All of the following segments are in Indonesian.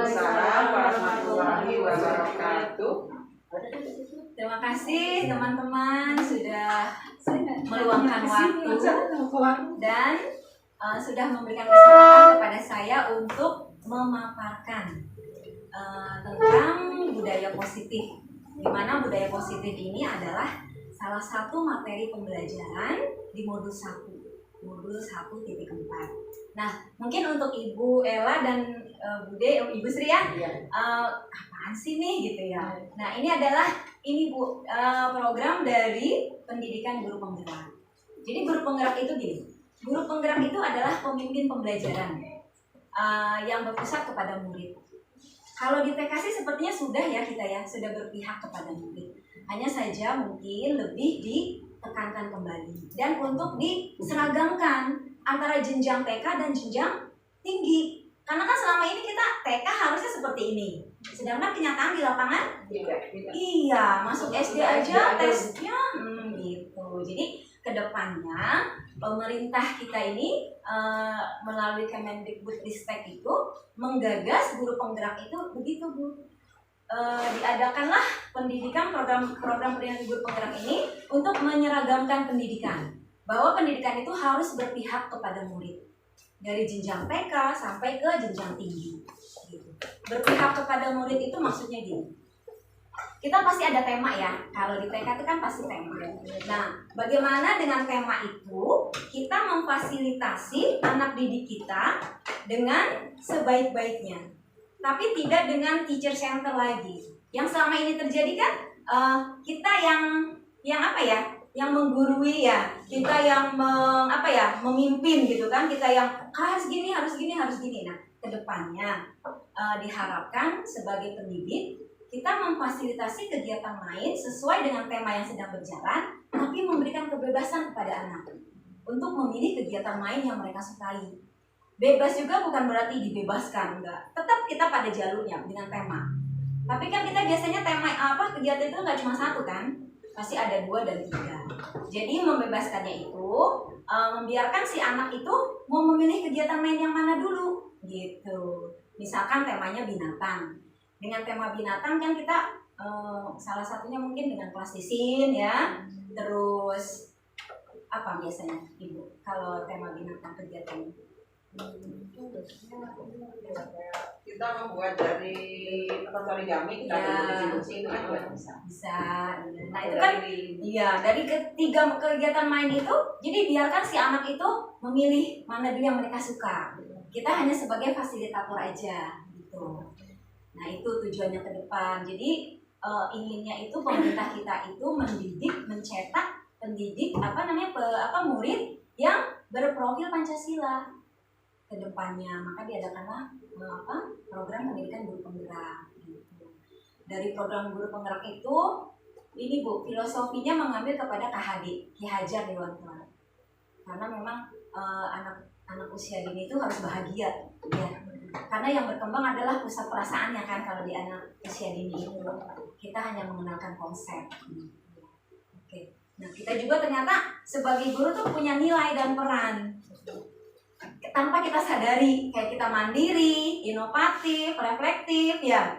Waalaikumsalam warahmatullahi wabarakatuh. Terima kasih teman-teman sudah meluangkan waktu dan sudah memberikan kesempatan kepada saya untuk memaparkan tentang budaya positif. Di mana budaya positif ini adalah salah satu materi pembelajaran di modul 1. Modul 1.4. Nah, mungkin untuk Ibu Ella dan Ibu Sri ya, apaan sih nih gitu ya. Nah, ini adalah Bu program dari pendidikan guru penggerak. Jadi guru penggerak itu gini, guru penggerak itu adalah pemimpin pembelajaran yang berpusat kepada murid. Kalau di TK sih sepertinya sudah ya kita ya, sudah berpihak kepada murid. Hanya saja mungkin lebih ditekankan kembali dan untuk diseragamkan antara jenjang TK dan jenjang tinggi. Karena kan selama ini kita TK harusnya seperti ini. Sedangkan kenyataan di lapangan iya, masuk SD aja tesnya gitu. Jadi kedepannya pemerintah kita ini melalui Kemendikbudristek itu menggagas guru penggerak itu begitu Bu. Diadakanlah program pendidikan guru penggerak ini untuk menyeragamkan pendidikan, bahwa pendidikan itu harus berpihak kepada murid dari jenjang TK sampai ke jenjang tinggi. Berpihak kepada murid itu maksudnya gini, kita pasti ada tema ya, kalau di TK itu kan pasti tema. Nah, bagaimana dengan tema itu kita memfasilitasi anak didik kita dengan sebaik-baiknya, tapi tidak dengan teacher center lagi. Yang selama ini terjadi kan kita yang apa ya, yang menggurui ya, kita yang memimpin gitu kan, kita yang harus gini. Nah, kedepannya diharapkan sebagai pendidik kita memfasilitasi kegiatan lain sesuai dengan tema yang sedang berjalan, tapi memberikan kebebasan kepada anak untuk memilih kegiatan lain yang mereka sukai. Bebas juga bukan berarti dibebaskan, enggak. Tetap kita pada jalurnya dengan tema. Tapi kan kita biasanya tema kegiatan itu nggak cuma satu kan, pasti ada 2 dan 3. Jadi membebaskannya itu membiarkan si anak itu mau memilih kegiatan lain yang mana dulu, gitu. Misalkan temanya binatang. Dengan tema binatang kan kita salah satunya mungkin dengan plastisin ya. Terus apa biasanya Ibu kalau tema binatang kegiatannya? Kita membuat dari origami, kita bersih-bersih itu kan juga bisa. Nah itu kan dari ketiga kegiatan main itu, jadi biarkan si anak itu memilih mana dulu yang mereka suka. Kita hanya sebagai fasilitator aja gitu. Nah itu tujuannya ke depan. Jadi inginnya itu pemerintah kita itu mendidik, mencetak pendidik murid yang berprofil Pancasila ke depannya. Maka diadakanlah program pendidikan guru penggerak gitu. Dari program guru penggerak itu ini Bu, filosofinya mengambil kepada KHD, Ki Hajar Dewantara. Karena memang anak usia dini itu harus bahagia ya. Karena yang berkembang adalah pusat perasaannya kan kalau di anak usia dini itu. Kita hanya mengenalkan konsep. Oke. Nah, kita juga ternyata sebagai guru tuh punya nilai dan peran. Tanpa kita sadari, kayak kita mandiri, inovatif, reflektif, ya.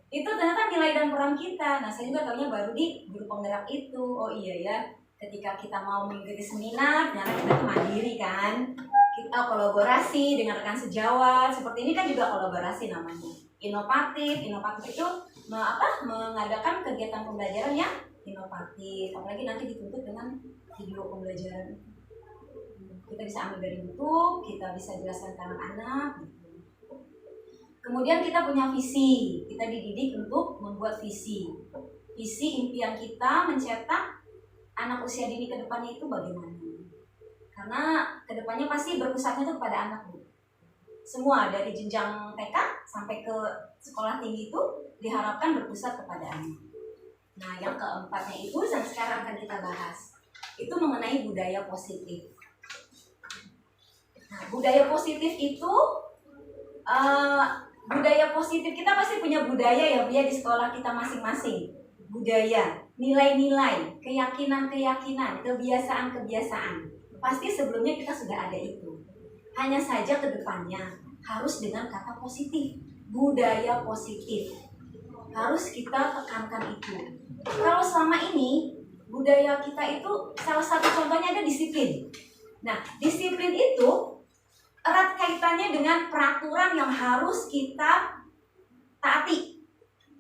Itu ternyata nilai dan peran kita. Nah, saya juga tahunya baru di guru penggerak itu. Oh iya ya, ketika kita mau mengikuti seminar, ternyata kita tuh mandiri kan. Kita kolaborasi dengan rekan sejawat. Seperti ini kan juga kolaborasi namanya. Inovatif itu mengadakan kegiatan pembelajaran yang inovatif. Apalagi nanti dituntut dengan video pembelajaran. Kita bisa ambil dari buku, kita bisa jelaskan ke anak-anak gitu. Kemudian kita punya visi, kita dididik untuk membuat visi. Visi impian kita mencetak anak usia dini ke depannya itu bagaimana? Karena ke depannya pasti berpusatnya itu kepada anak Bu. Semua dari jenjang TK sampai ke sekolah tinggi itu diharapkan berpusat kepada anak. Nah yang keempatnya itu yang sekarang akan kita bahas, itu mengenai budaya positif. Nah, budaya positif itu budaya positif kita pasti punya budaya ya di sekolah kita masing-masing. Budaya, nilai-nilai, keyakinan-keyakinan, kebiasaan-kebiasaan. Pasti sebelumnya kita sudah ada itu. Hanya saja ke depannya harus dengan kata positif. budaya positif. Harus kita tekankan itu. Kalau selama ini budaya kita itu salah satu contohnya ada disiplin. Nah, disiplin itu erat kaitannya dengan peraturan yang harus kita taati.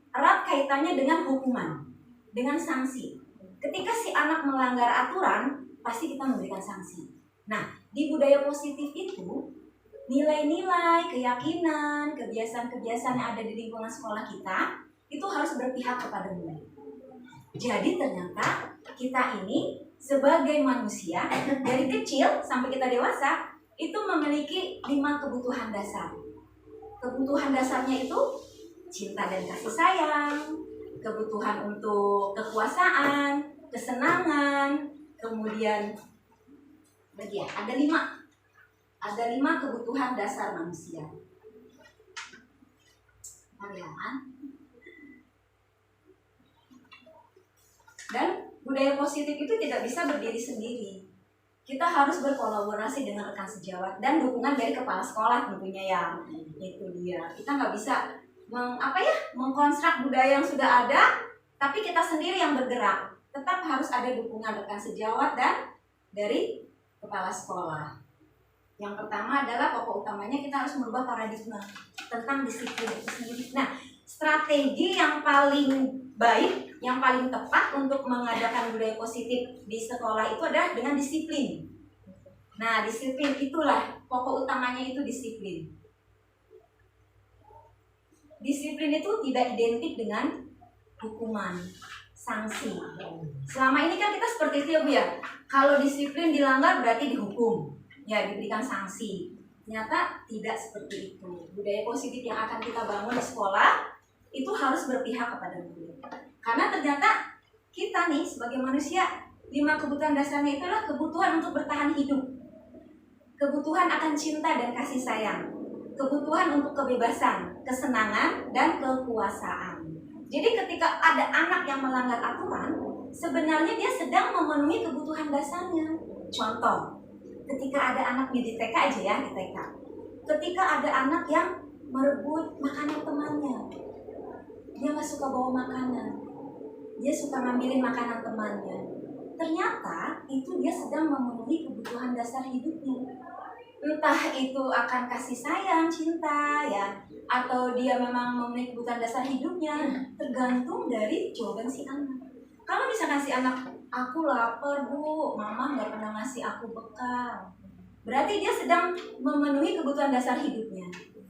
Erat kaitannya dengan hukuman, dengan sanksi. Ketika si anak melanggar aturan, pasti kita memberikan sanksi. Nah, di budaya positif itu, nilai-nilai, keyakinan, kebiasaan-kebiasaan yang ada di lingkungan sekolah kita, itu harus berpihak kepada murid. Jadi ternyata kita ini sebagai manusia, dari kecil sampai kita dewasa, itu memiliki 5 kebutuhan dasar. Kebutuhan dasarnya itu cinta dan kasih sayang, kebutuhan untuk kekuasaan, kesenangan, kemudian ada 5 kebutuhan dasar manusia. Dan budaya positif itu tidak bisa berdiri sendiri. Kita harus berkolaborasi dengan rekan sejawat dan dukungan dari kepala sekolah tentunya ya. Itu dia. Kita nggak bisa mengkonstruk budaya yang sudah ada, tapi kita sendiri yang bergerak. Tetap harus ada dukungan rekan sejawat dan dari kepala sekolah. Yang pertama adalah pokok utamanya kita harus merubah paradigma tentang disiplin itu sendiri. Nah, strategi yang paling baik, yang paling tepat untuk mengadakan budaya positif di sekolah itu adalah dengan disiplin. Nah, disiplin itulah pokok utamanya, itu disiplin. Disiplin itu tidak identik dengan hukuman, sanksi. Selama ini kan kita seperti itu ya Bu ya. Kalau disiplin dilanggar berarti dihukum, ya diberikan sanksi. Ternyata tidak seperti itu. Budaya positif yang akan kita bangun di sekolah itu harus berpihak kepada murid. Karena ternyata kita nih sebagai manusia, 5 kebutuhan dasarnya itu adalah kebutuhan untuk bertahan hidup, kebutuhan akan cinta dan kasih sayang, kebutuhan untuk kebebasan, kesenangan, dan kekuasaan. Jadi ketika ada anak yang melanggar aturan, sebenarnya dia sedang memenuhi kebutuhan dasarnya. Contoh, ketika ada anak di TK aja ya, di TK. Ketika ada anak yang merebut makanan temannya, dia nggak suka bawa makanan, dia suka ngambilin makanan temannya. Ternyata itu dia sedang memenuhi kebutuhan dasar hidupnya. Entah itu akan kasih sayang, cinta ya, atau dia memang memenuhi kebutuhan dasar hidupnya, tergantung dari jawaban si anak. Kalau misalkan si anak, aku lapar Bu, mama nggak pernah ngasih aku bekal, berarti dia sedang memenuhi kebutuhan dasar hidupnya.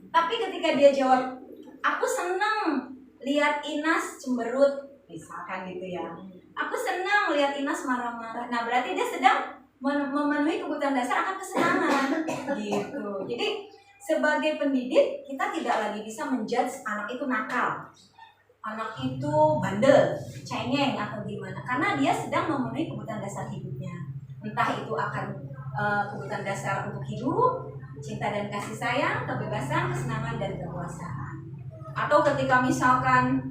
Tapi ketika dia jawab, aku senang lihat Inas cemberut, misalkan gitu ya, aku senang lihat Inas marah-marah, nah berarti dia sedang memenuhi kebutuhan dasar akan kesenangan gitu. Jadi sebagai pendidik kita tidak lagi bisa menjudge anak itu nakal, anak itu bandel, cengeng atau gimana, karena dia sedang memenuhi kebutuhan dasar hidupnya. Entah itu akan kebutuhan dasar untuk hidup, cinta dan kasih sayang, kebebasan, kesenangan dan kekuasaan. Atau ketika misalkan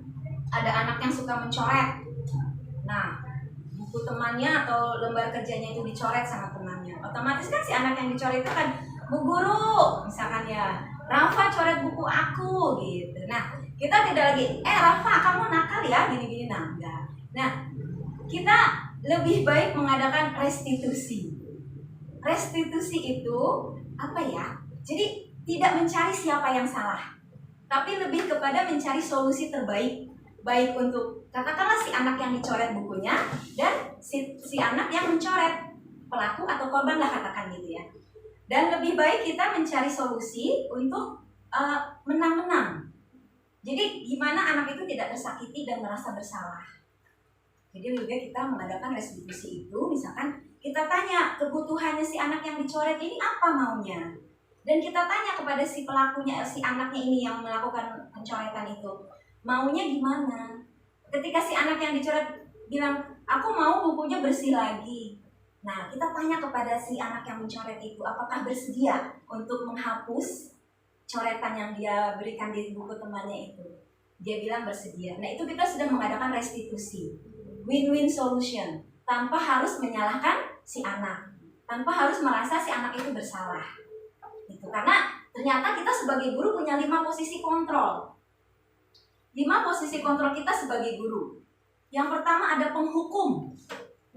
ada anak yang suka mencoret, nah buku temannya atau lembar kerjanya itu dicoret sama temannya, otomatis kan si anak yang dicoret itu kan, Bu Guru misalkan ya, Rafa coret buku aku gitu. Nah kita tidak lagi, Rafa kamu nakal ya gini-gini, nah enggak. Nah kita lebih baik mengadakan restitusi. Restitusi itu apa ya? Jadi tidak mencari siapa yang salah, tapi lebih kepada mencari solusi terbaik, baik untuk katakanlah si anak yang dicoret bukunya dan si anak yang mencoret, pelaku atau korban lah katakan gitu ya. Dan lebih baik kita mencari solusi untuk menang-menang. Jadi gimana anak itu tidak tersakiti dan merasa bersalah. Jadi lebih baik kita mengadakan restitusi itu, misalkan kita tanya kebutuhannya si anak yang dicoret ini apa maunya. Dan kita tanya kepada si pelakunya, si anaknya ini yang melakukan pencoretan itu, maunya gimana. Ketika si anak yang dicoret bilang, aku mau bukunya bersih lagi. Nah, kita tanya kepada si anak yang mencoret itu, apakah bersedia untuk menghapus coretan yang dia berikan di buku temannya itu. Dia bilang bersedia. Nah, itu kita sudah mengadakan restitusi. Win-win solution. Tanpa harus menyalahkan si anak. Tanpa harus merasa si anak itu bersalah. Itu karena Ternyata kita sebagai guru punya 5 posisi kontrol. 5 posisi kontrol kita sebagai guru. Yang pertama ada penghukum.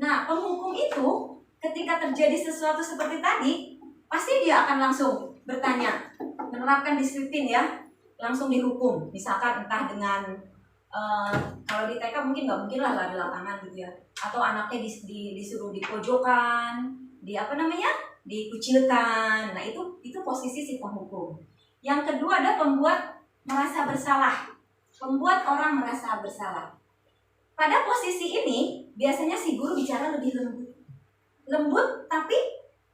Nah, penghukum itu ketika terjadi sesuatu seperti tadi, pasti dia akan langsung bertanya, menerapkan disiplin ya, langsung dihukum. Misalkan entah dengan kalau di TK mungkin nggak mungkin lah lari lapangan gitu ya, atau anaknya disuruh di pojokan, dikucilkan. Nah itu posisi si penghukum. Yang kedua ada pembuat merasa bersalah, membuat orang merasa bersalah. Pada posisi ini biasanya si guru bicara lebih lembut tapi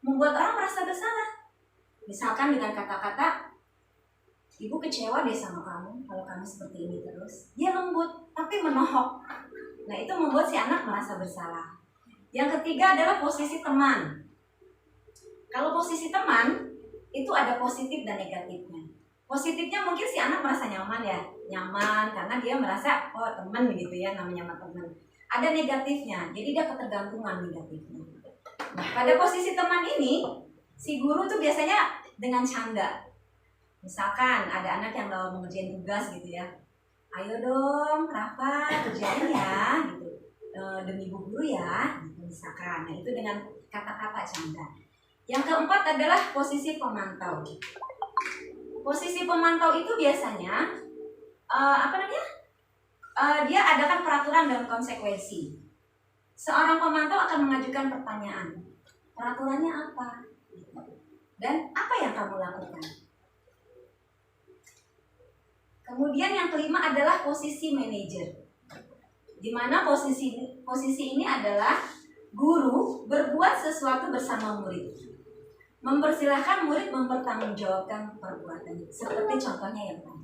membuat orang merasa bersalah. Misalkan dengan kata-kata, ibu kecewa deh sama kamu kalau kamu seperti ini terus. Dia lembut tapi menohok. Nah itu membuat si anak merasa bersalah. Yang ketiga adalah posisi teman. Kalau posisi teman itu ada positif dan negatifnya. Positifnya mungkin si anak merasa nyaman ya, nyaman karena dia merasa oh teman gitu ya, namanya teman. Ada negatifnya, jadi dia ketergantungan negatifnya. Nah pada posisi teman ini si guru tuh biasanya dengan canda. Misalkan ada anak yang mau mengerjain tugas gitu ya, ayo dong Rafa kerjain ya gitu, demi bu guru ya gitu, misalkan. Nah itu dengan kata-kata canda. Yang keempat adalah posisi pemantau. Posisi pemantau itu biasanya dia adakan peraturan dan konsekuensi. Seorang pemantau akan mengajukan pertanyaan, peraturannya apa dan apa yang kamu lakukan. Kemudian yang kelima adalah posisi manajer, di mana posisi ini adalah guru berbuat sesuatu bersama murid, mempersilahkan murid mempertanggungjawabkan perbuatannya. Seperti contohnya yang tadi,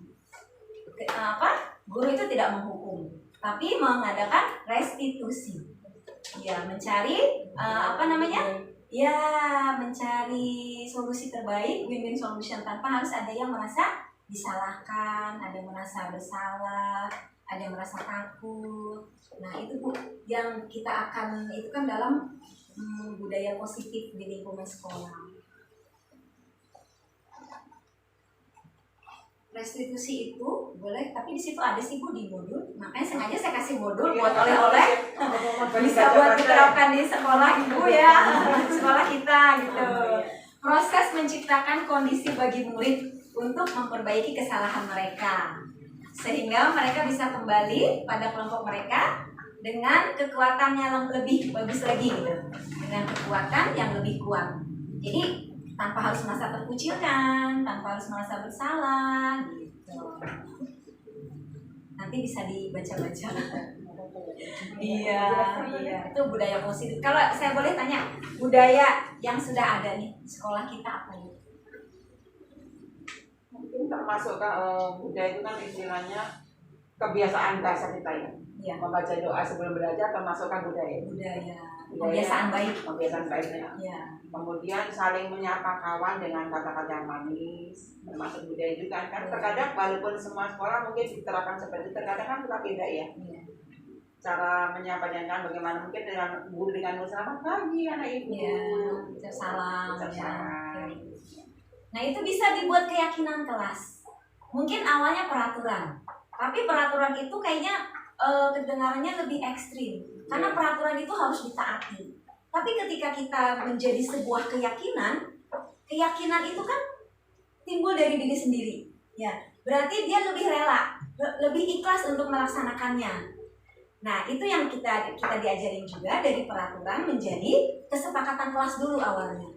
guru itu tidak menghukum, tapi mengadakan restitusi. Ya, mencari mencari solusi terbaik, win-win solution, tanpa harus ada yang merasa disalahkan, ada yang merasa bersalah, ada yang merasa takut. Nah itu Bu, yang kita akan itu kan dalam budaya positif di lingkungan sekolah. Restitusi itu boleh, tapi di situ ada sih Bu di modul, makanya sengaja saya kasih modul buat oleh-oleh, bisa buat diterapkan di sekolah Ibu ya, sekolah kita gitu. Proses menciptakan kondisi bagi murid untuk memperbaiki kesalahan mereka, sehingga mereka bisa kembali pada kelompok mereka dengan kekuatan yang lebih bagus lagi gitu, dengan kekuatan yang lebih kuat. Jadi tanpa harus merasa terkucilkan, tanpa harus merasa bersalah gitu. Nanti bisa dibaca-baca. Iya, itu budaya positif. Kalau saya boleh tanya, budaya yang sudah ada nih di sekolah kita apa ya? Mungkin termasuk budaya itu kan istilahnya kebiasaan dasar kita ya. Iya. Membaca doa sebelum belajar termasukkan budaya. Kebiasaan baik. Kebiasaan baiknya. Ya. Kemudian saling menyapa kawan dengan kata-kata yang manis, termasuk budaya juga kan. Terkadang walaupun semua sekolah mungkin diterapkan seperti itu, terkadang kan kita beda ya. Cara menyapanya kan bagaimana, mungkin dengan guru dengan selamat pagi anak ibu. Ya, salam. Nah itu bisa dibuat keyakinan kelas. Mungkin awalnya peraturan, tapi peraturan itu kayaknya kedengarannya lebih ekstrim, karena peraturan itu harus ditaati. Tapi ketika kita menjadi sebuah keyakinan itu kan timbul dari diri sendiri. Ya, berarti dia lebih rela, lebih ikhlas untuk melaksanakannya. Nah, itu yang kita diajarin juga dari peraturan menjadi kesepakatan kelas dulu awalnya.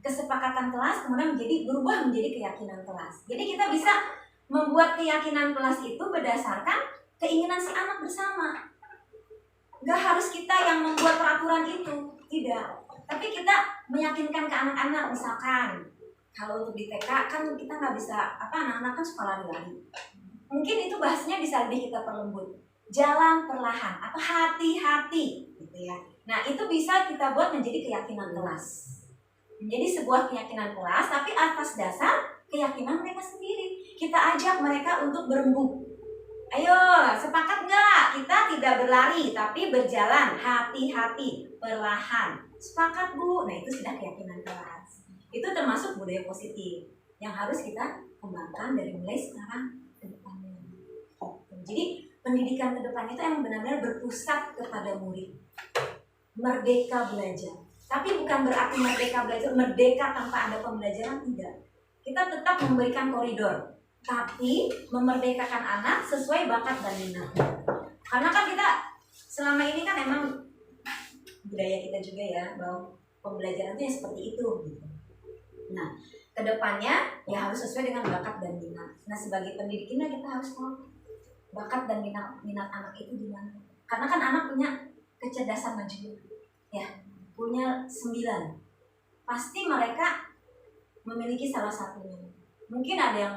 Kesepakatan kelas kemudian berubah menjadi keyakinan kelas. Jadi kita bisa membuat keyakinan kelas itu berdasarkan keinginan si anak bersama. Gak harus kita yang membuat peraturan itu, tidak. Tapi kita meyakinkan ke anak-anak, misalkan kalau untuk di TK kan kita nggak bisa, anak-anak kan suka lari-lari. Mungkin itu bahasanya bisa lebih kita perlembut. Jalan perlahan atau hati-hati gitu ya. Nah itu bisa kita buat menjadi keyakinan kelas, menjadi sebuah keyakinan kelas, tapi atas dasar keyakinan mereka sendiri. Kita ajak mereka untuk berembuk. Ayo, sepakat nggak? Kita tidak berlari tapi berjalan hati-hati perlahan. Sepakat Bu. Nah itu sudah keyakinan kelas. Itu termasuk budaya positif. yang harus kita kembangkan dari mulai sekarang ke depannya. Jadi pendidikan ke depan itu yang benar-benar berpusat kepada murid, merdeka belajar. Tapi bukan berarti merdeka belajar merdeka tanpa ada pembelajaran, tidak. Kita tetap memberikan koridor, tapi memerdekakan anak sesuai bakat dan minatnya. Karena kan kita selama ini kan emang budaya kita juga ya bahwa pembelajaran itu yang seperti itu gitu. Nah, kedepannya ya harus sesuai dengan bakat dan minat. Nah, sebagai pendidiknya kita harus tahu bakat dan minat anak itu di mana. Karena kan anak punya kecerdasan majemuk, ya, punya 9. Pasti mereka memiliki salah satunya. Mungkin ada yang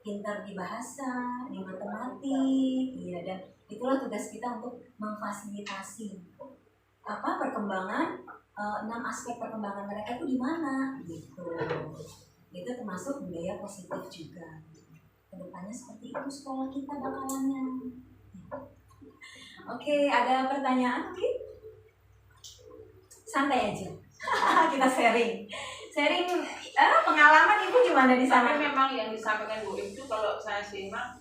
pintar di bahasa, di matematik, ya, dan itulah tugas kita untuk memfasilitasi perkembangan 6 aspek perkembangan mereka itu di mana gitu. Itu termasuk budaya positif juga. Kedepannya seperti itu sekolah kita bakalannya. Oke, ada pertanyaan mungkin? Santai aja. Kita sharing pengalaman ibu gimana di sana? Tapi memang yang disampaikan Bu itu kalau saya simak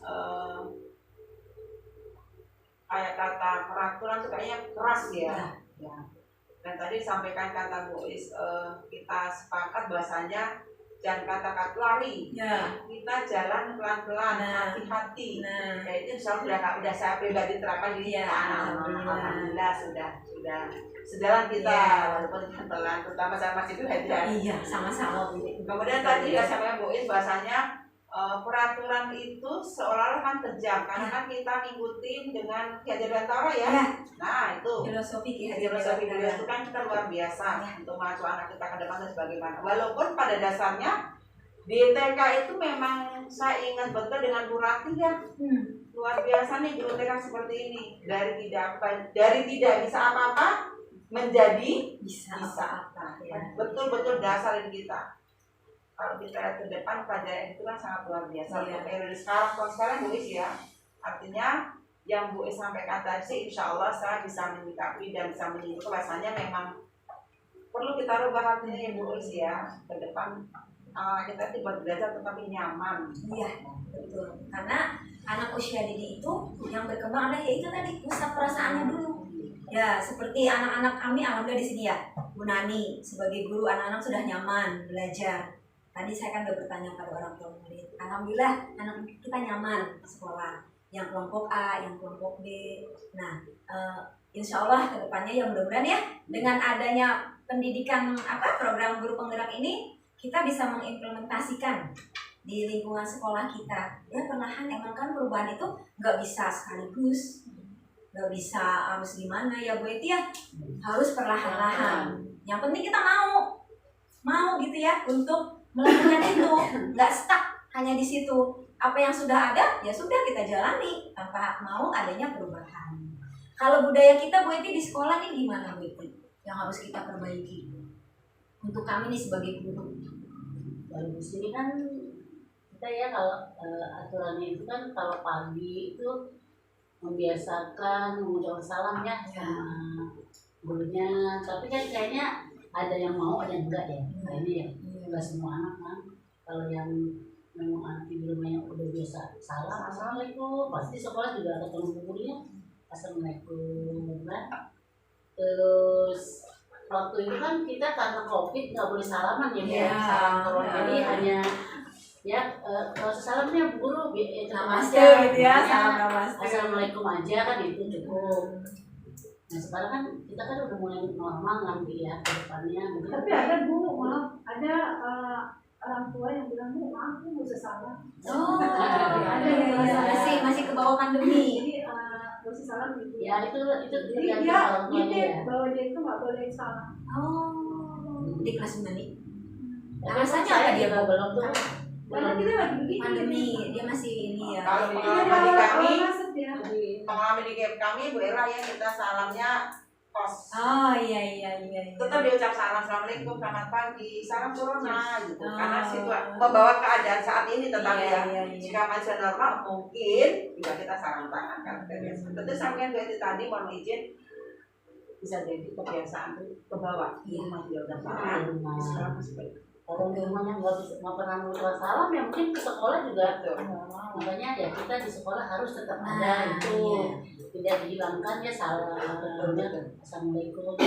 kayak kata peraturan itu kayaknya keras ya. Ya. Dan tadi disampaikan kata Bu Is, kita sepakat bahasanya jangan kata-kata lari, kita jalan pelan-pelan, hati-hati. Ya itu sudah saya pribadi terapkan di alhamdulillah sudah sejalan kita walaupun pelan, terutama saya masih belajar. Iya, sama-sama. Kemudian tadi ya saya Bu Is bahasanya peraturan itu seolah-olah kan kejam karena kan kita ngikutin dengan Ki Hajar Dewantara ya. Nah itu filosofi beliau itu kan kita luar biasa untuk maju anak kita ke depan dan sebagaimana. Walaupun pada dasarnya di TK itu memang saya ingat betul dengan Bu Ratih ya. Luar biasa nih guru TK seperti ini, dari tidak bisa apa-apa menjadi bisa apa. Betul-betul dasar di kita. Kalau kita ke depan pelajaran itu kan sangat luar biasa. Untuk periode sekarang Bu Is ya. Artinya yang Bu Is sampaikan tadi sih insya Allah saya bisa menyikapi dan bisa menyimpulkan bahasanya memang perlu kita rubah hatinya ya Bu Is ya. Ke depan kita tidak belajar tetapi nyaman. Iya, betul. Karena anak usia dini itu yang berkembang adalah yaitu tadi pusat perasaannya dulu. Ya, seperti anak-anak kami alhamdulillah di sini ya. Bu Nani sebagai guru anak-anak sudah nyaman belajar. Tadi saya kan udah bertanya pada orang tua murid. Alhamdulillah anak kita nyaman sekolah. Yang kelompok A, yang kelompok B. Nah, insya Allah kedepannya ya mudah-mudahan ya dengan adanya pendidikan program guru penggerak ini kita bisa mengimplementasikan di lingkungan sekolah kita. Ya perlahan emang kan perubahan itu nggak bisa sekaligus, nggak bisa harus gimana ya Bu Eti ya, harus perlahan-lahan. Yang penting kita mau gitu ya untuk melakukan itu, nggak stuck hanya di situ. Apa yang sudah ada ya sudah kita jalani tanpa mau adanya perubahan. Kalau budaya kita Bu Eti di sekolah nih gimana Bu Eti? Yang harus kita perbaiki untuk kami nih sebagai guru. Kalau di sini kan kita ya kalau aturannya itu kan kalau pagi itu membiasakan mengucapkan salam ya sama gurunya. Tapi kan kayaknya ada yang mau ada yang enggak ya. Kayaknya ya enggak semua anak kan. Kalau yang memang anak di rumah yang udah biasa salam assalamualaikum, pasti sekolah juga ketemu gurunya assalamualaikum kan. Terus waktu itu kan kita karena COVID nggak boleh salaman ya, salam kalau jadi hanya ya kalau salamnya guru namaste gitu ya, assalamualaikum aja kan itu cukup. Nah sekarang kan kita kan udah mulai normal nanti ya ke depannya. Tapi ada Bu, maaf, ada orang tua yang bilang Bu, maaf Bu nggak usah salam. Masih ke bawah pandemi. Jadi nggak usah salam gitu. Ya itu jadi dia bahwa dia itu nggak boleh salam. Di kelas mana? Alasannya apa dia belum tuh? Karena kita lagi begini. Pandemi, dia masih ini ya. Kalau pengalaman di kami Bu Era ya kita salamnya kos. Iya. Tetap diucap salam, assalamualaikum, selamat pagi, salam corona gitu. Karena situ membawa keadaan saat ini tetap ya. Jika masih normal mungkin juga kita salam tangan kan. Tentu sampaikan tadi mohon izin bisa jadi kebiasaan ke bawah. Iya. Masih udah salam. Sekarang masih Kalau di rumahnya nggak pernah mengucapkan salam, ya mungkin ke sekolah juga. Betul. Makanya ya kita di sekolah harus tetap Nah, ada itu, iya. tidak dihilangkan ya salamnya. Assalamualaikum.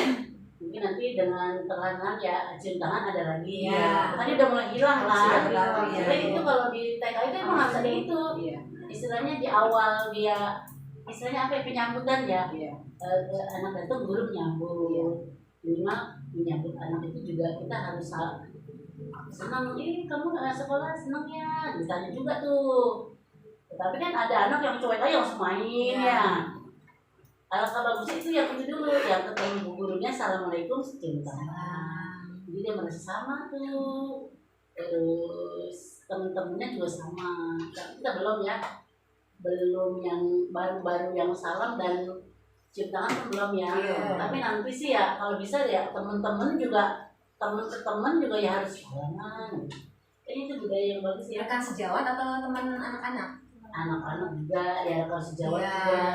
Mungkin nanti dengan perlahan ya cium tangan ada lagi. Iya. Makanya udah mulai hilang Iya, lah. iya. Jadi itu kalau di TK itu emang harus ada itu. Iya. Istilahnya di awal dia istilahnya apa ya, penyambutan ya. Iya. Anak itu guru menyambut. Minimal menyambut anak itu juga kita harus senang. Kamu sekolah senang ya, ditanya juga tuh. Tetapi kan ada anak yang cuek aja langsung main ya. Alangkah bagus itu yang itu dulu, yang ketemu bu gurunya assalamualaikum cium tangan. Jadi dia merasa sama tuh. Terus temen-temennya juga sama. Kita belum ya, belum yang baru-baru yang salam dan cium tangan kan belum ya. Iya. Tapi nanti sih ya kalau bisa ya temen-temen juga, temen ke temen juga ya harus salaman. Kayaknya itu budaya yang bagus ya. Rekan sejawat atau teman anak-anak? Anak-anak juga ya, kalau sejawat Iya. juga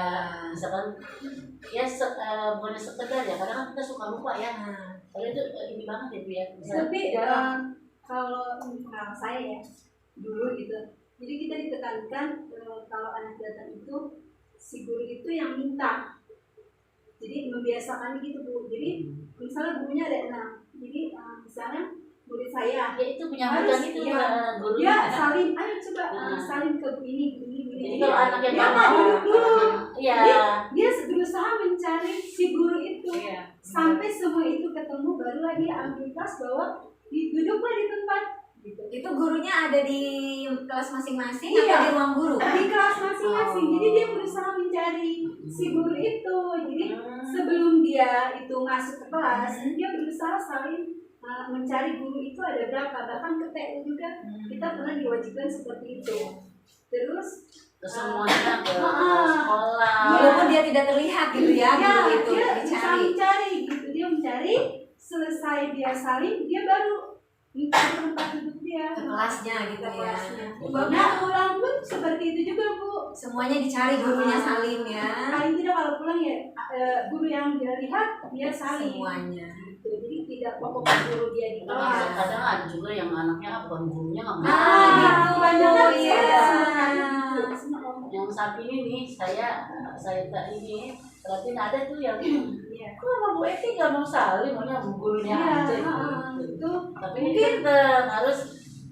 misalkan ya bukan sekedar ya, kadang kan kita suka lupa ya. Kalau itu ini banget ya Bu ya. Tapi kalau saya ya dulu gitu, jadi kita ditekankan kalau anak datang itu si guru itu yang minta, jadi membiasakan gitu Bu. Jadi misalnya gurunya ada 6, jadi misalnya murid saya Ya itu penyambutan harus itu ya, guru. dia salin, ayo coba salin ke ini. Jadi kalau anak yang dia nggak nggak mau, duduk dulu. iya. Dia berusaha mencari si guru itu Iya. sampai semua itu ketemu, barulah dia ambil tas bahwa duduklah di tempat gitu. Itu gurunya ada di kelas masing-masing Iya. atau di ruang guru? Di kelas masing-masing. Oh. Jadi dia berusaha mencari si guru itu. Jadi sebelum dia itu masuk ke kelas, dia berusaha saling mencari guru itu ada berapa. Bahkan ke TU juga kita pernah diwajibkan seperti itu. Terus Kesemuanya ke Ah. sekolah. Walaupun dia tidak terlihat gitu ya, guru itu dia bisa dicari. mencari gitu. Dia mencari, selesai dia salin, dia baru mencari tempat duduk dia. Ke kelasnya gitu Ke ya. kelasnya. Bagus. Nah, pulang pun seperti itu juga Bu. Semuanya dicari gurunya salim ya. Paling tidak kalau pulang ya guru yang dia lihat dia salin. Semuanya. Gitu. Jadi tidak pokoknya guru dia di Tapi kelas. kadang ada juga yang anaknya bukan gurunya nggak mau. Gitu. kebanyakan Iya. Yang saat ini nih saya tak ini berarti ada tuh yang Iya. kok sama Bu Eti nggak mau salim, maunya bu gurunya Iya, aja itu. gitu. Tapi ini Mungkin- tetap harus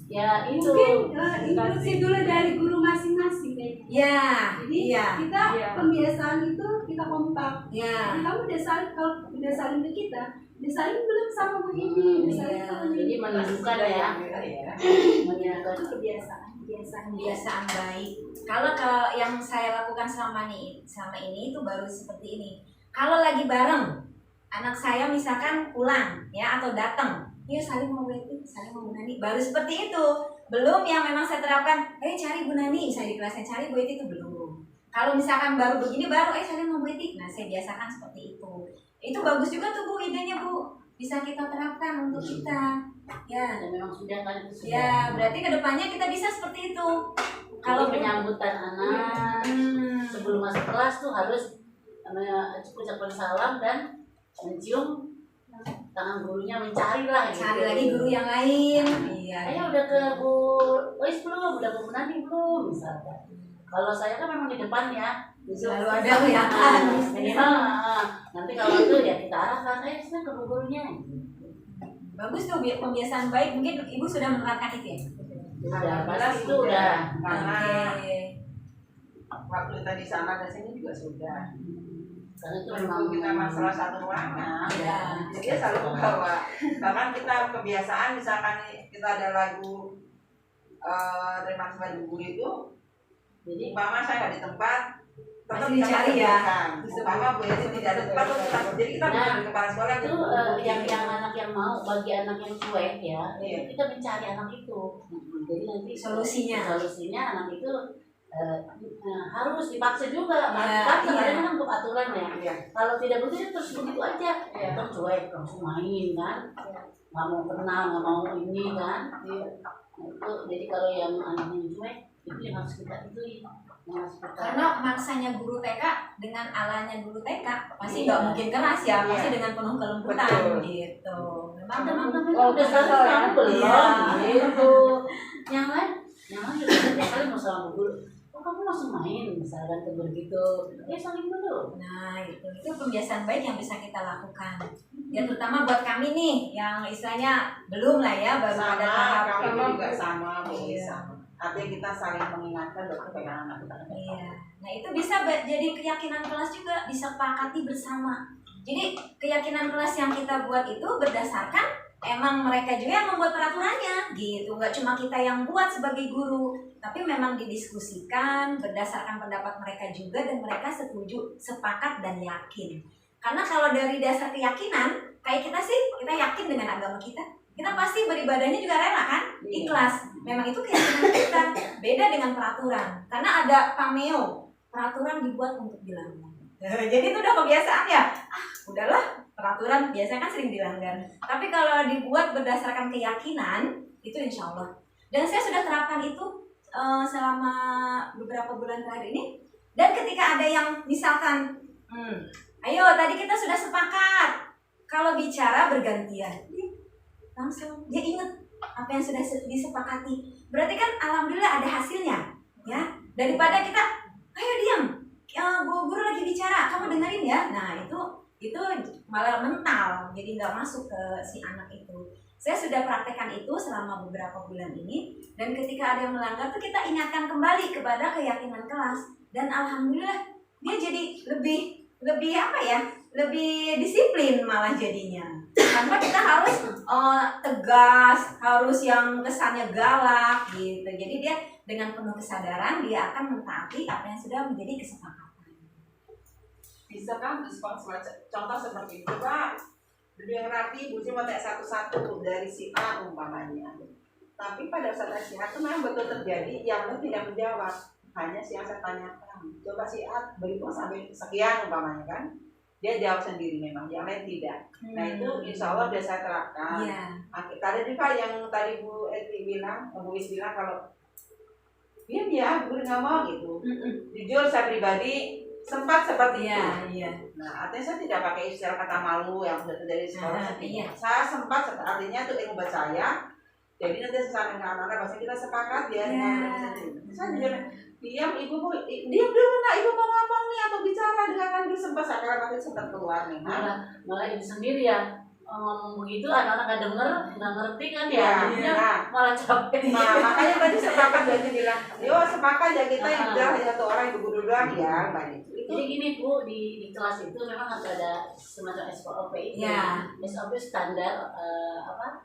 ya itu. Mungkin instruksi dulu dari guru masing-masing kayaknya. Ya, Jadi iya. kita Iya. pembiasaan itu kita kompak. Ya. Jadi kamu udah saling, kalau udah saling ke kita, udah saling belum sama Bu ini, udah saling Iya. sama Jadi ini. menunjukkan ya, Iya. menunjukkan. Itu kebiasaan Kebiasaan baik. Kalau yang saya lakukan selama ini itu baru seperti ini. Kalau lagi bareng, anak saya misalkan pulang ya atau datang, yuk saling mau Betty, saling mau Bu Nani, baru seperti itu. Belum yang memang saya terapkan, cari Bu Nani, saya di kelasnya cari Bu Betty itu belum. Kalau misalkan baru begini baru, saling mau Betty, nah saya biasakan seperti itu. Itu bagus juga tuh Bu idenya Bu, bisa kita terapkan untuk kita. Ya. Dan memang sudah kan itu sudah. Ya, berarti kedepannya kita bisa seperti itu. Kalau penyambutan anak sebelum masuk kelas tuh harus ucapkan salam dan mencium tangan gurunya, mencari lah gitu. Cari lagi guru yang lain. Iya. Saya udah ke Bu Lois belum, udah ke Bu Nani belum misalkan. Kalau saya kan memang di depan ya, Selalu ada kelihatan. minimal nanti kalau itu ya kita arahkan, saya ke Bu gurunya. Bagus tuh pembiasaan baik. Mungkin Ibu sudah menerapkan itu ya. Udah pasti itu udah. Karena Oke. waktu kita di sana dan sini juga sudah. Karena itu Memang memang kita masalah satu ruangan. Ya. Jadi dia selalu membawa. Bahkan kita kebiasaan misalkan kita ada lagu terima kasih guru itu, jadi umpama saya nggak di tempat, tetap Masih dicari ya. Umpama Bu Eti tidak ada tempat, jadi kita bukan di kepala sekolah itu yang anak yang mau, bagi anak yang cuek ya, Iya. kita mencari anak itu. Jadi nanti Solusinya. anak itu harus dipaksa juga, Iya, dipaksa iya. karena kan untuk aturan ya. Iya. Kalau tidak begitu terus begitu aja, Iya. kan cuek langsung main kan, nggak mau kenal, nggak mau ini kan. Iya. Nah, itu jadi kalau yang anaknya cuek itu yang harus kita ituin. Karena mangsanya guru TK dengan alanya guru TK pasti nggak mungkin keras ya, pasti dengan penuh kelembutan. Betul. Gitu. Memang teman-teman Oh, udah selesai kamu belum gitu. Yang lain juga setiap kali mau sama guru, oh kamu langsung main misalkan tegur gitu, ya saling dulu. Nah, itu kebiasaan baik yang bisa kita lakukan. Ya terutama buat kami nih yang istilahnya belum lah ya, baru Sama, pada tahap kami juga sama, Iya. sama. Artinya kita saling mengingatkan dokter pegangan anak kita. Iya. Nah, itu bisa jadi keyakinan kelas juga disepakati bersama. Jadi keyakinan kelas yang kita buat itu berdasarkan emang mereka juga yang membuat peraturannya gitu. Nggak cuma kita yang buat sebagai guru, tapi memang didiskusikan berdasarkan pendapat mereka juga dan mereka setuju, sepakat dan yakin. Karena kalau dari dasar keyakinan, kayak kita sih, kita yakin dengan agama kita pasti beribadahnya juga rela kan? Ikhlas. Memang itu keyakinan kita. Beda dengan peraturan. Karena ada pameo, peraturan dibuat untuk dilanggar. Jadi itu udah kebiasaan ya. Udahlah, peraturan biasanya kan sering dilanggar. Tapi kalau dibuat berdasarkan keyakinan, itu insya Allah. Dan saya sudah terapkan itu selama beberapa bulan terakhir ini. Dan ketika ada yang misalkan, ayo tadi kita sudah sepakat kalau bicara bergantian, langsung dia ingat apa yang sudah disepakati. Berarti kan alhamdulillah ada hasilnya, ya. Daripada kita, ayo diam, guru lagi bicara, kamu dengerin ya. Nah itu malah mental, jadi nggak masuk ke si anak itu. Saya sudah praktekkan itu selama beberapa bulan ini, dan ketika ada yang melanggar tuh kita ingatkan kembali kepada keyakinan kelas, dan alhamdulillah dia jadi lebih apa ya, lebih disiplin malah jadinya. Tanpa kita harus tegas, harus yang kesannya galak gitu. Jadi dia dengan penuh kesadaran dia akan mentaati apa yang sudah menjadi kesepakatan. Bisa kan respons contoh seperti itu, Pak. Dia rapi, Bu cuma tak satu-satu dari si A umpamanya. Tapi pada saat si A itu memang betul terjadi, yang lain tidak menjawab. Hanya si A saya tanyakan, coba si A berhitung sampai sekian umpamanya kan. Dia jawab sendiri memang, yang lain tidak. Nah itu insya Allah sudah saya terapkan. Tadi juga yang tadi Bu Eti bilang, Bu Is bilang kalau diam ya, guru nggak mau gitu. Jujur saya pribadi sempat seperti itu. Nah artinya saya tidak pakai istilah kata malu yang sudah terjadi di sekolah. Saya sempat artinya itu ilmu buat saya. Jadi nanti saya dengan anak-anak pasti kita sepakat ya. Saya jujur diam ibu mau diam dulu nak, ibu mau ngomong nih atau bicara dengan kan sempat saya nanti sempat keluar nih. Malah ibu sendiri ya ngomong begitu, anak-anak nggak denger, nggak ngerti kan ya, jadinya malah capek. Nah makanya tadi sepakat jadi bilang, yo sepakat ya kita yang udah satu orang ibu guru doang ya, banyak. Jadi gini Bu, di kelas itu memang harus ada semacam SOP itu. SOP standar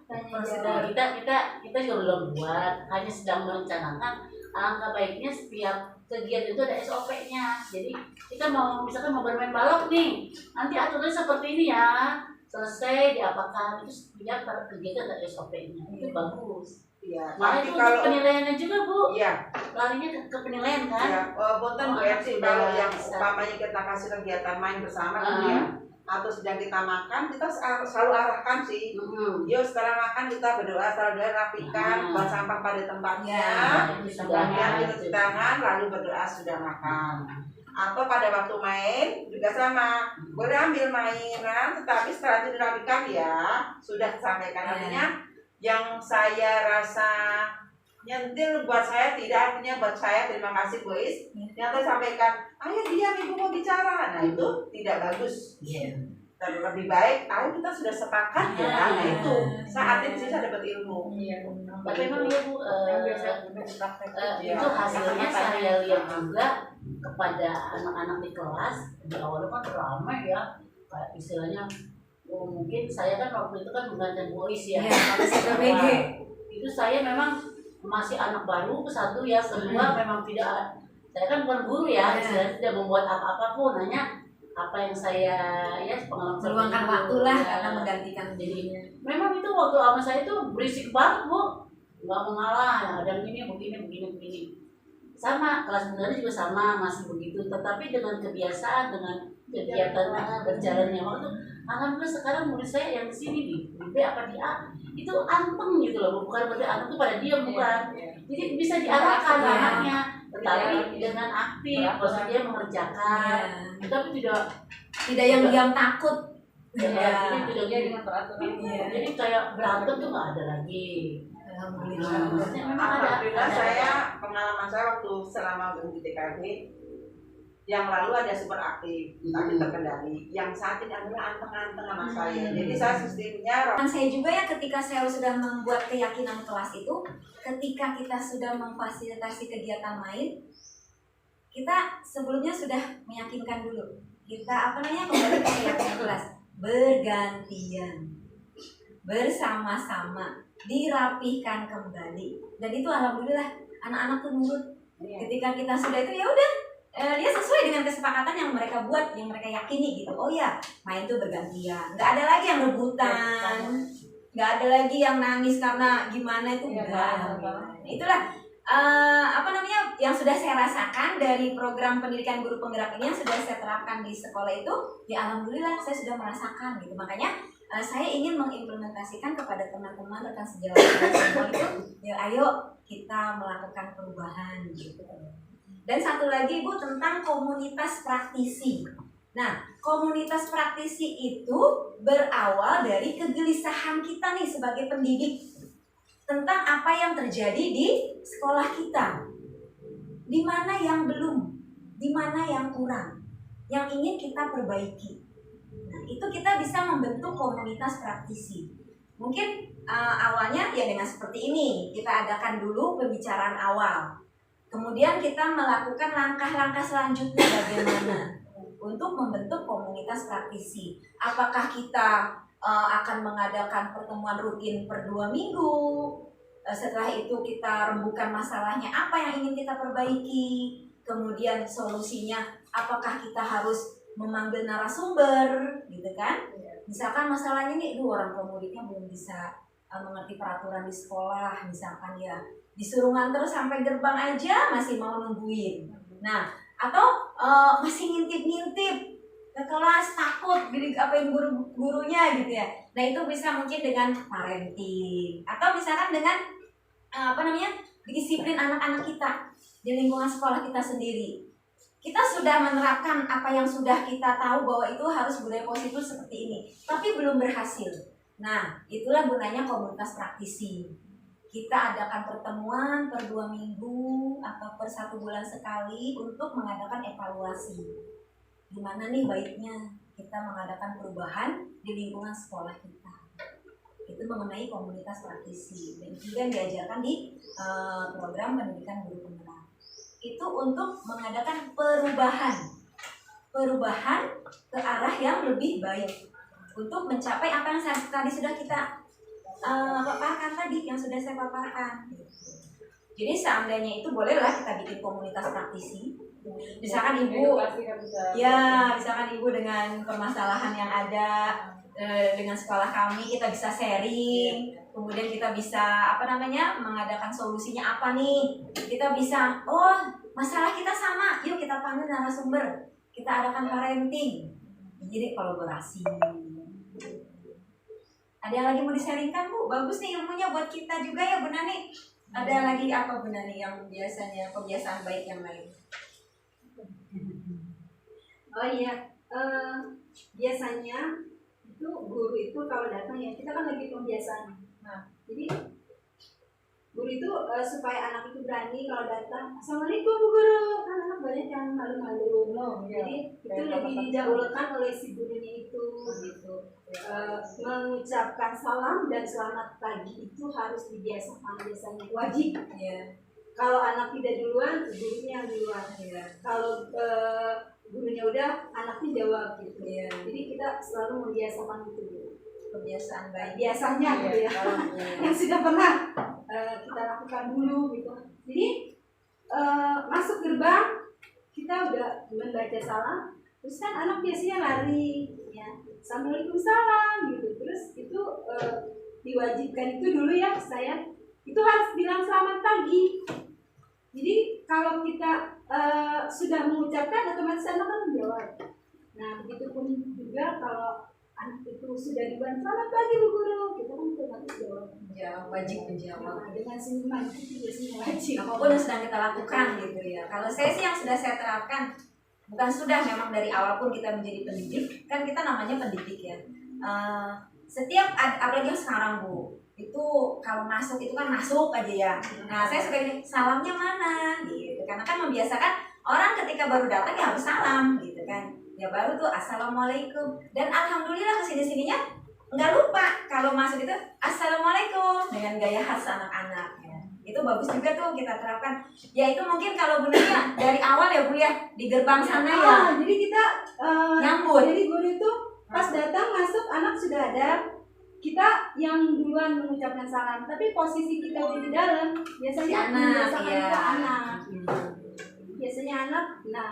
prosedur kita juga belum buat, hanya sedang merencanakan. Alangkah baiknya setiap kegiatan itu ada SOP-nya. Jadi kita misalkan mau bermain balok nih, nanti aturannya seperti ini ya. Selesai diapakan, itu setiap kegiatan ada SOP-nya. Itu bagus. Iya. Malah itu untuk penilaiannya juga Bu. Iya. Larinya ke penilaian kan. Iya. Punten Bu Eti, kalau yang umpamanya kita kasih kegiatan main bersama gitu ya, atau sedang kita makan, kita selalu arahkan sih. Yuk setelah makan kita berdoa, setelah doa rapikan, buang sampah pada tempatnya, kemudian cuci tangan, lalu berdoa sudah makan. Atau pada waktu main juga sama, boleh ambil mainan, tetapi setelah itu dirapikan ya sudah disampaikan. Artinya yang saya rasa nyentil buat saya tidak, artinya buat saya terima kasih Bu Is yang saya sampaikan, ayo diam ibu mau bicara. Nah itu tidak bagus. Dan lebih baik, ayo kita sudah sepakat ya. Nah itu saatnya di sini saya dapat ilmu. Tapi memang ya Bu, itu hasilnya saya lihat juga kepada anak-anak di kelas. Di awal kan ramai ya, kayak istilahnya mungkin saya kan waktu itu kan mengganti Bu Is ya. Itu saya memang masih anak baru, satu ya, kedua memang tidak, saya kan bukan guru ya, istilahnya tidak membuat apa-apa pun, hanya apa yang saya ya pengalaman meluangkan waktu lah karena menggantikan jadinya. Memang itu waktu sama saya itu berisik banget Bu, nggak mengalah, ada begini. Sama kelas benar juga sama masih begitu, tetapi dengan kebiasaan, dengan kegiatan berjalannya waktu, alhamdulillah sekarang murid saya yang di sini di B apa di A itu anteng gitu loh, bukan berarti anteng itu pada diam bukan. Jadi bisa diarahkan anaknya, tetapi dengan aktif, maksudnya mengerjakan, tapi tidak yang diam takut. artinya tidak Dia dengan peraturan. jadi kayak berantem tuh nggak ada lagi. Alhamdulillah. Maksudnya memang ada. Alhamdulillah saya pengalaman saya waktu selama berhenti TKB yang lalu ada super aktif tapi terkendali. Yang saat ini adalah anteng-anteng anak saya. Jadi saya sistemnya Dan saya juga ya ketika saya sudah membuat keyakinan kelas itu, ketika kita sudah memfasilitasi kegiatan main, kita sebelumnya sudah meyakinkan dulu. Kita kembali ke keyakinan kelas, bergantian, bersama-sama, dirapihkan kembali. Dan itu alhamdulillah anak-anak tuh nurut. Ketika kita sudah itu ya udah, dia sesuai dengan kesepakatan yang mereka buat, yang mereka yakini gitu. Oh ya, main tuh bergantian. Nggak ada lagi yang rebutan, nggak ada lagi yang nangis karena gimana itu enggak. Itulah yang sudah saya rasakan dari program pendidikan guru penggerak ini yang sudah saya terapkan di sekolah itu. Ya alhamdulillah saya sudah merasakan gitu. Makanya saya ingin mengimplementasikan kepada teman-teman rekan sejawat semua itu. Ya ayo kita melakukan perubahan gitu. Dan satu lagi Bu tentang komunitas praktisi. Nah, komunitas praktisi itu berawal dari kegelisahan kita nih sebagai pendidik tentang apa yang terjadi di sekolah kita. Di mana yang belum, di mana yang kurang, yang ingin kita perbaiki. Nah, itu kita bisa membentuk komunitas praktisi. Mungkin awalnya ya dengan seperti ini, kita adakan dulu pembicaraan awal. Kemudian kita melakukan langkah-langkah selanjutnya bagaimana untuk membentuk komunitas praktisi. Apakah kita akan mengadakan pertemuan rutin per 2 minggu? Setelah itu kita rembukan masalahnya apa yang ingin kita perbaiki. Kemudian solusinya apakah kita harus memanggil narasumber gitu kan? Misalkan masalahnya nih, orang pemudiknya belum bisa mengerti peraturan di sekolah, misalkan ya disuruh nganter sampai gerbang aja masih mau nungguin. Nah, atau masih ngintip-ngintip ke kelas takut apain guru-gurunya gitu ya. Nah, itu bisa mungkin dengan parenting atau misalkan dengan disiplin anak-anak kita di lingkungan sekolah kita sendiri. Kita sudah menerapkan apa yang sudah kita tahu bahwa itu harus budaya positif seperti ini, tapi belum berhasil. Nah, itulah gunanya komunitas praktisi. Kita adakan pertemuan per 2 minggu atau per 1 bulan sekali untuk mengadakan evaluasi. Gimana nih baiknya kita mengadakan perubahan di lingkungan sekolah kita. Itu mengenai komunitas praktisi. Dan juga yang diajarkan di program pendidikan guru penggerak. Itu untuk mengadakan perubahan ke arah yang lebih baik. Untuk mencapai apa yang tadi sudah kita paparkan tadi, yang sudah saya paparkan. Jadi seandainya itu bolehlah kita bikin komunitas praktisi. Misalkan ibu, misalkan ibu dengan permasalahan yang ada dengan sekolah kami, kita bisa sharing. Kemudian kita bisa mengadakan solusinya apa nih? Kita bisa, masalah kita sama, yuk kita panggil narasumber, kita adakan parenting. Jadi kolaborasi. Ada yang lagi mau di-sharingkan Bu? Bagus nih ilmunya buat kita juga ya Bu Nani. Ada lagi apa Bu Nani yang biasanya kebiasaan baik yang lain? Oh iya, biasanya itu guru itu kalau datang ya kita kan lagi pembiasaan. Nah, jadi guru itu supaya anak itu berani kalau datang, Assalamualaikum Bu Guru, kan anak banyak yang malu-malu. Jadi itu lebih didahulukan oleh si gurunya itu gitu. Mengucapkan salam dan selamat pagi itu harus dibiasakan, biasanya wajib. Kalau anak tidak duluan, gurunya yang duluan. Kalau gurunya udah, anaknya jawab gitu. Jadi kita selalu membiasakan itu. Kebiasaan baik. Biasanya gitu ya. Yang sudah pernah kita lakukan dulu gitu. Jadi masuk gerbang kita udah membaca salam, terus kan anak biasanya lari, ya, Assalamualaikum salam gitu. Terus itu diwajibkan itu dulu ya saya, itu harus bilang selamat pagi. Jadi kalau kita sudah mengucapkan, otomatis anak kan menjawab. Nah begitupun juga kalau anak itu sudah dibantu, selamat pagi Bu Guru, kita kan otomatis jawab. Ya, wajib menjawab. Nah, dengan senyuman itu biasanya wajib. Apapun yang sedang kita lakukan gitu ya. Kalau saya sih yang sudah saya terapkan, bukan sudah, memang dari awal pun kita menjadi pendidik, kan kita namanya pendidik ya. Setiap apalagi yang sekarang Bu, itu kalau masuk itu kan masuk aja ya. Nah saya suka gini, salamnya mana gitu, karena kan membiasakan orang ketika baru datang ya harus salam gitu kan. Ya baru tuh assalamualaikum, dan alhamdulillah kesini-sininya nggak lupa kalau masuk itu assalamualaikum dengan gaya khas anak-anak ya. Itu bagus juga tuh kita terapkan. Ya itu mungkin kalau Bu Nadia dari awal ya Bu ya, di gerbang sana ya Jadi kita nyambut. jadi guru itu pas datang masuk anak sudah ada, kita yang duluan mengucapkan salam, tapi posisi kita di dalam biasanya Anak, membiasakan iya. ke anak. Biasanya anak, nah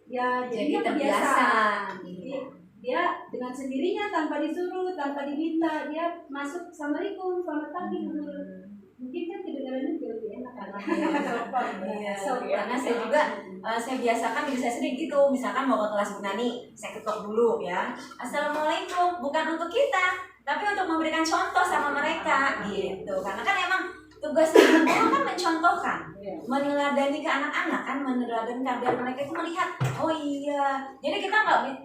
ya Jadi jadinya terbiasa. Dia dengan sendirinya tanpa disuruh, tanpa diminta, dia masuk assalamualaikum, selamat pagi Bu Guru. Mungkin kan kedengarannya juga lebih enak kan. Iya, karena saya juga saya biasakan diri saya sendiri gitu. Misalkan mau ke kelas Bu Nani, saya ketok dulu ya. Assalamualaikum, bukan untuk kita, tapi untuk memberikan contoh sama mereka gitu. Karena kan emang tugasnya guru kan mencontohkan, meneladani ke anak-anak kan, meneladankan biar mereka itu melihat, oh iya. Jadi kita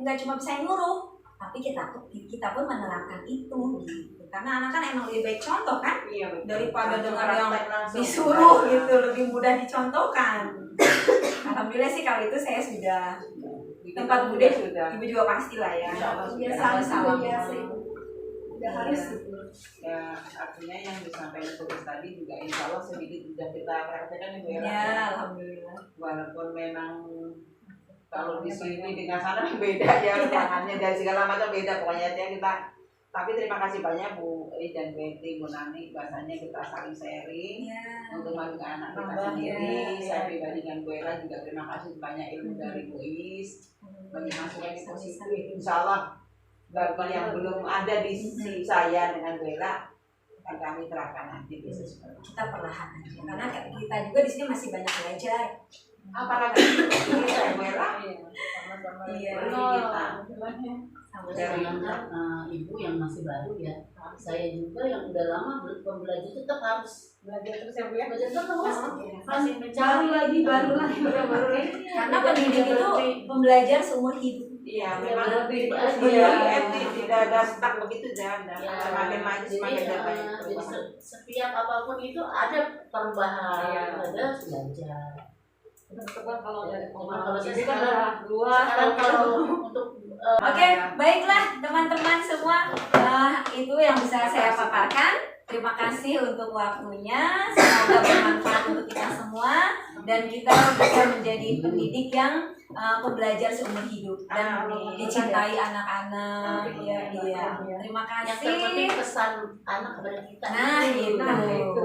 nggak cuma bisa nyuruh, tapi kita pun menerapkan itu gitu. Karena anak kan emang lebih baik contoh kan, Iya, betul. daripada Langsung dengar yang praktek langsung. disuruh gitu, lebih mudah dicontohkan. Alhamdulillah sih kalau itu saya sudah tempat bude sudah. ibu juga pasti lah ya. Insya Allah. Kebiasaan itu Salam. biasa itu. Udah harus gitu. Ya, artinya yang disampaikan tugas tadi juga insya Allah sedikit sudah kita praktekkan Ibu Ella. Ya, alhamdulillah. Walaupun memang kalau di sini dengan sana beda ya ruangannya dan segala macam beda pokoknya ya kita. Tapi terima kasih banyak Bu dan Betty, Bu Nani, bahasanya kita saling sharing Ya. untuk maju ke anak kita Tambah, sendiri. ya. Saya pribadi dengan Bu Ella juga terima kasih banyak ilmu dari Bu Is, banyak masukan yang positif. Insya Allah bagi yang belum ada di sisi saya dengan Bu Ella akan kami terapkan nanti bisa seperti itu. Kita perlahan aja, karena kita juga di sini masih banyak belajar. Apalagi ini saya Bu Ella, Iya. kita. Dari anak ibu yang masih baru ya, saya juga yang udah lama pembelajar tetap harus Belajar terus ya Bu ya. belajar terus, masih Baru mencari lagi, baru lagi. Karena pendidik itu pembelajar seumur hidup. Iya, Iya, memang lebih tidak ada stuck begitu jangan. Ya, Semakin maju semakin jadi, banyak jadi perubahan. setiap apapun itu ada perubahan, Iya. ada belajar. Teman-teman kalau Cuma kalau saya jadi kan sekarang- udah dua Sekarang kalau untuk Oke, baiklah teman-teman semua, itu yang bisa saya paparkan. Terima kasih untuk waktunya, semoga bermanfaat untuk kita semua dan kita bisa menjadi pendidik yang pembelajar seumur hidup dan dicintai anak-anak. Iya, iya. Terima yang terpenting kasih. pesan anak kepada kita. Nah, itu. itu.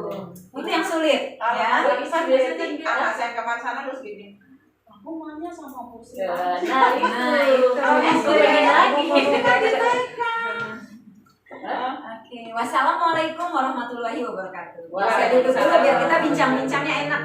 Itu yang sulit, Kalau ya. bisa biasanya anak saya kemana sana terus gini. Aku maunya sama kursi. Ya, Nah, itu. Nah, itu. Itu lagi. Oke, wassalamualaikum warahmatullahi wabarakatuh. Saya Waalaikumsalam. duduk dulu biar kita bincang-bincangnya enak.